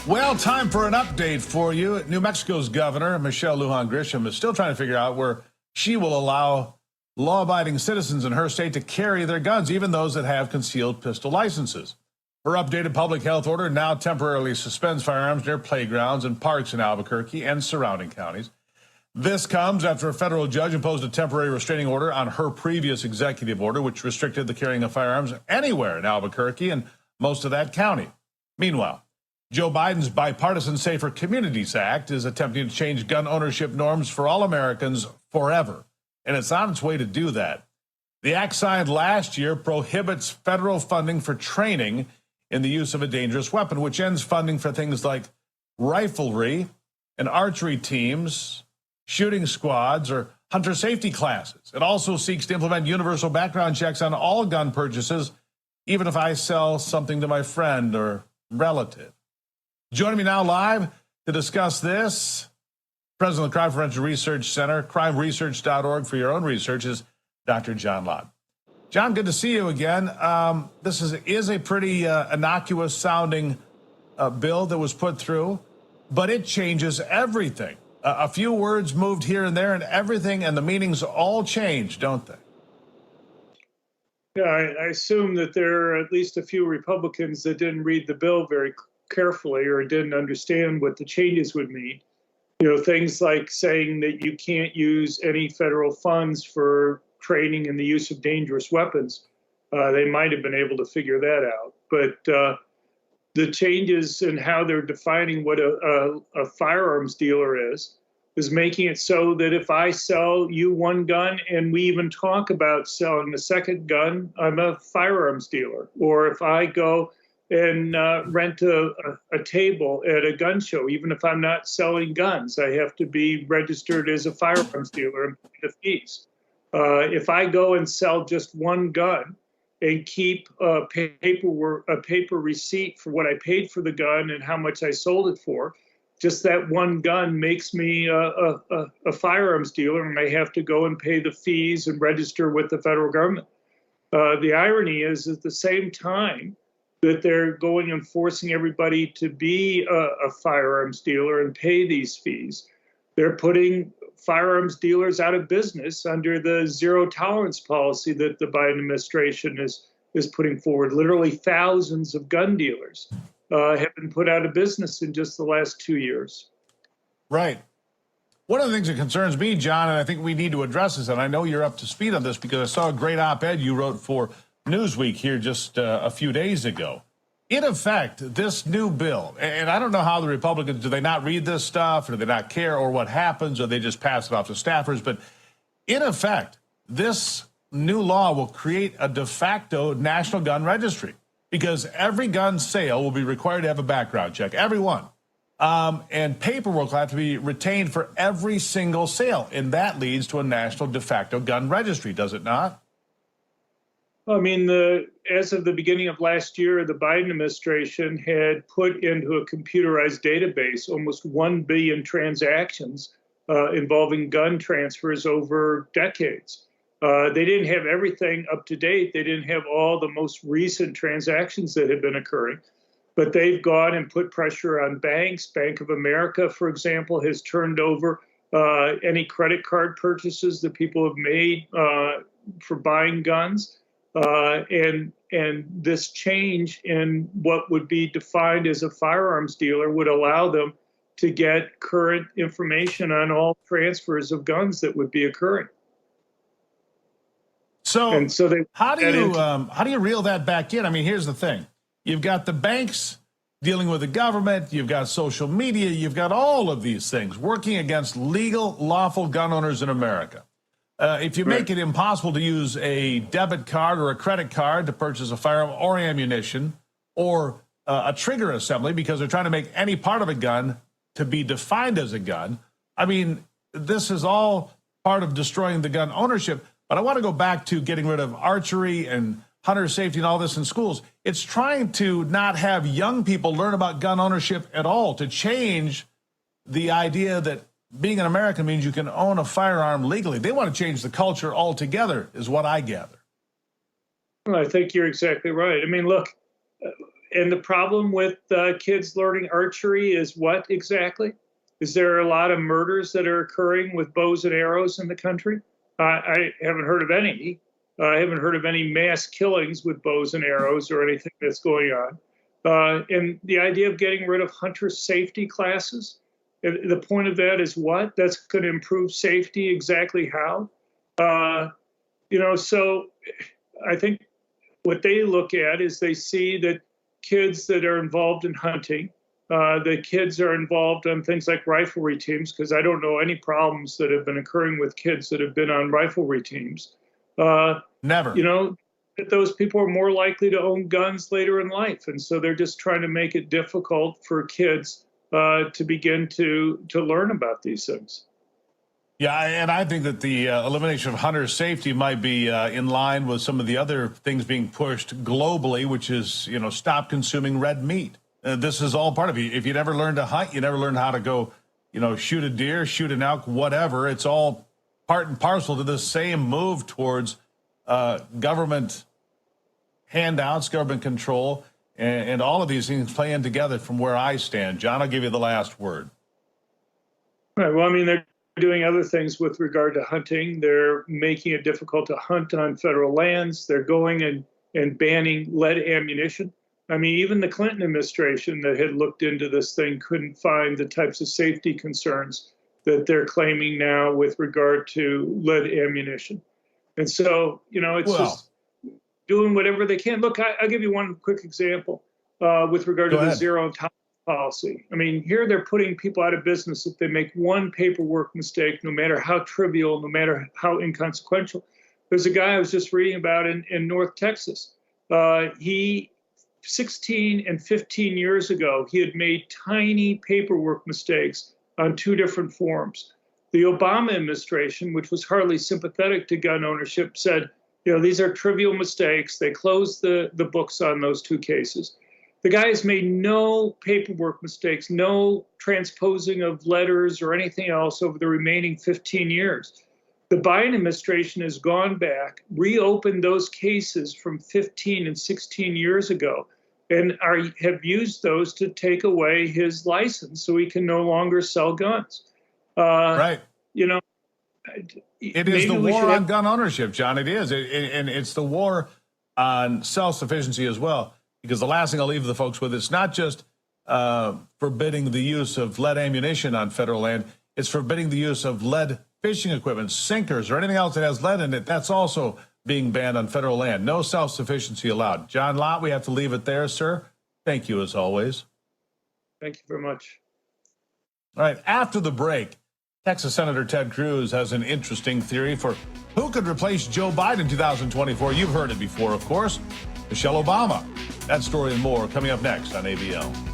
Well, time for an update for you. New Mexico's governor, Michelle Lujan Grisham, is still trying to figure out where she will allow law-abiding citizens in her state to carry their guns, even those that have concealed pistol licenses. Her updated public health order now temporarily suspends firearms near playgrounds and parks in Albuquerque and surrounding counties. This comes after a federal judge imposed a temporary restraining order on her previous executive order, which restricted the carrying of firearms anywhere in Albuquerque and most of that county. Meanwhile, Joe Biden's bipartisan Safer Communities Act is attempting to change gun ownership norms for all Americans forever, and it's on its way to do that. The act signed last year prohibits federal funding for training in the use of a dangerous weapon, which ends funding for things like riflery and archery teams, shooting squads, or hunter safety classes. It also seeks to implement universal background checks on all gun purchases, even if I sell something to my friend or relative. Joining me now live to discuss this, President of the Crime Prevention Research Center, crimeresearch.org for your own research, is Dr. John Lott. John, good to see you again. This is a pretty innocuous sounding bill that was put through, but it changes everything. A few words moved here and there and everything, and the meanings all change, don't they? Yeah, I assume that there are at least a few Republicans that didn't read the bill very carefully or didn't understand what the changes would mean. You know, things like saying that you can't use any federal funds for training in the use of dangerous weapons. They might have been able to figure that out. But the changes in how they're defining what a firearms dealer is making it so that if I sell you one gun and we even talk about selling a second gun, I'm a firearms dealer. Or if I go and rent a table at a gun show, even if I'm not selling guns, I have to be registered as a firearms dealer and pay the fees. If I go and sell just one gun and keep a paper receipt for what I paid for the gun and how much I sold it for, just that one gun makes me a firearms dealer, and I have to go and pay the fees and register with the federal government. The irony is, at the same time that they're going and forcing everybody to be a firearms dealer and pay these fees, they're putting firearms dealers out of business under the zero tolerance policy that the Biden administration is putting forward. Literally thousands of gun dealers have been put out of business in just the last 2 years. Right. One of the things that concerns me, John, and I think we need to address this, and I know you're up to speed on this because I saw a great op-ed you wrote for Newsweek here just a few days ago. In effect, this new bill, and I don't know how the Republicans, do they not read this stuff, or do they not care, or what happens, or they just pass it off to staffers, but in effect, this new law will create a de facto national gun registry because every gun sale will be required to have a background check, every one. And paperwork will have to be retained for every single sale, and that leads to a national de facto gun registry, does it not? I mean, as of the beginning of last year, the Biden administration had put into a computerized database almost 1 billion transactions involving gun transfers over decades. They didn't have everything up to date. They didn't have all the most recent transactions that had been occurring. But they've gone and put pressure on banks. Bank of America, for example, has turned over any credit card purchases that people have made for buying guns. And this change in what would be defined as a firearms dealer would allow them to get current information on all transfers of guns that would be occurring. So how do you reel that back in? I mean, here's the thing. You've got the banks dealing with the government. You've got social media. You've got all of these things working against legal, lawful gun owners in America. If you make it impossible to use a debit card or a credit card to purchase a firearm or ammunition or a trigger assembly because they're trying to make any part of a gun to be defined as a gun, I mean, this is all part of destroying the gun ownership. But I want to go back to getting rid of archery and hunter safety and all this in schools. It's trying to not have young people learn about gun ownership at all, to change the idea that being an American means you can own a firearm legally. They want to change the culture altogether, is what I gather. Well, I think you're exactly right. I mean, look, And the problem with kids learning archery is what exactly? Is there a lot of murders that are occurring with bows and arrows in the country? I haven't heard of any. I haven't heard of any mass killings with bows and arrows or anything that's going on. And the idea of getting rid of hunter safety classes, the point of that is what? That's going to improve safety. Exactly how? So I think what they look at is they see that kids that are involved in hunting, the kids are involved on things like riflery teams, because I don't know any problems that have been occurring with kids that have been on riflery teams. Never. That those people are more likely to own guns later in life. And so they're just trying to make it difficult for kids to begin to learn about these things. Yeah, and I think that the elimination of hunter safety might be in line with some of the other things being pushed globally, which is, stop consuming red meat. This is all part of it. If you never learn to hunt, you never learn how to go, shoot a deer, shoot an elk, whatever. It's all part and parcel to the same move towards government handouts, government control, and all of these things playing together from where I stand. John, I'll give you the last word. Right. Well, I mean, they're doing other things with regard to hunting. They're making it difficult to hunt on federal lands. They're going and banning lead ammunition. I mean, even the Clinton administration that had looked into this thing couldn't find the types of safety concerns that they're claiming now with regard to lead ammunition. And so, it's just doing whatever they can. Look, I'll give you one quick example with regard to the zero tolerance policy. I mean, here they're putting people out of business if they make one paperwork mistake, no matter how trivial, no matter how inconsequential. There's a guy I was just reading about in North Texas. He 16 and 15 years ago, he had made tiny paperwork mistakes on 2 different forms. The Obama administration, which was hardly sympathetic to gun ownership, said, these are trivial mistakes. They closed the books on those 2 cases. The guy has made no paperwork mistakes, no transposing of letters or anything else over the remaining 15 years. The Biden administration has gone back, reopened those cases from 15 and 16 years ago, and have used those to take away his license so he can no longer sell guns. Right. It is the war on gun ownership, John. It is. And it's the war on self-sufficiency as well. Because the last thing I'll leave the folks with, it's not just forbidding the use of lead ammunition on federal land. It's forbidding the use of lead fishing equipment, sinkers, or anything else that has lead in it. That's also being banned on federal land. No self-sufficiency allowed. John Lott, we have to leave it there, sir. Thank you as always. Thank you very much. All right, after the break, Texas Senator Ted Cruz has an interesting theory for who could replace Joe Biden in 2024. You've heard it before, of course. Michelle Obama. That story and more coming up next on ABL.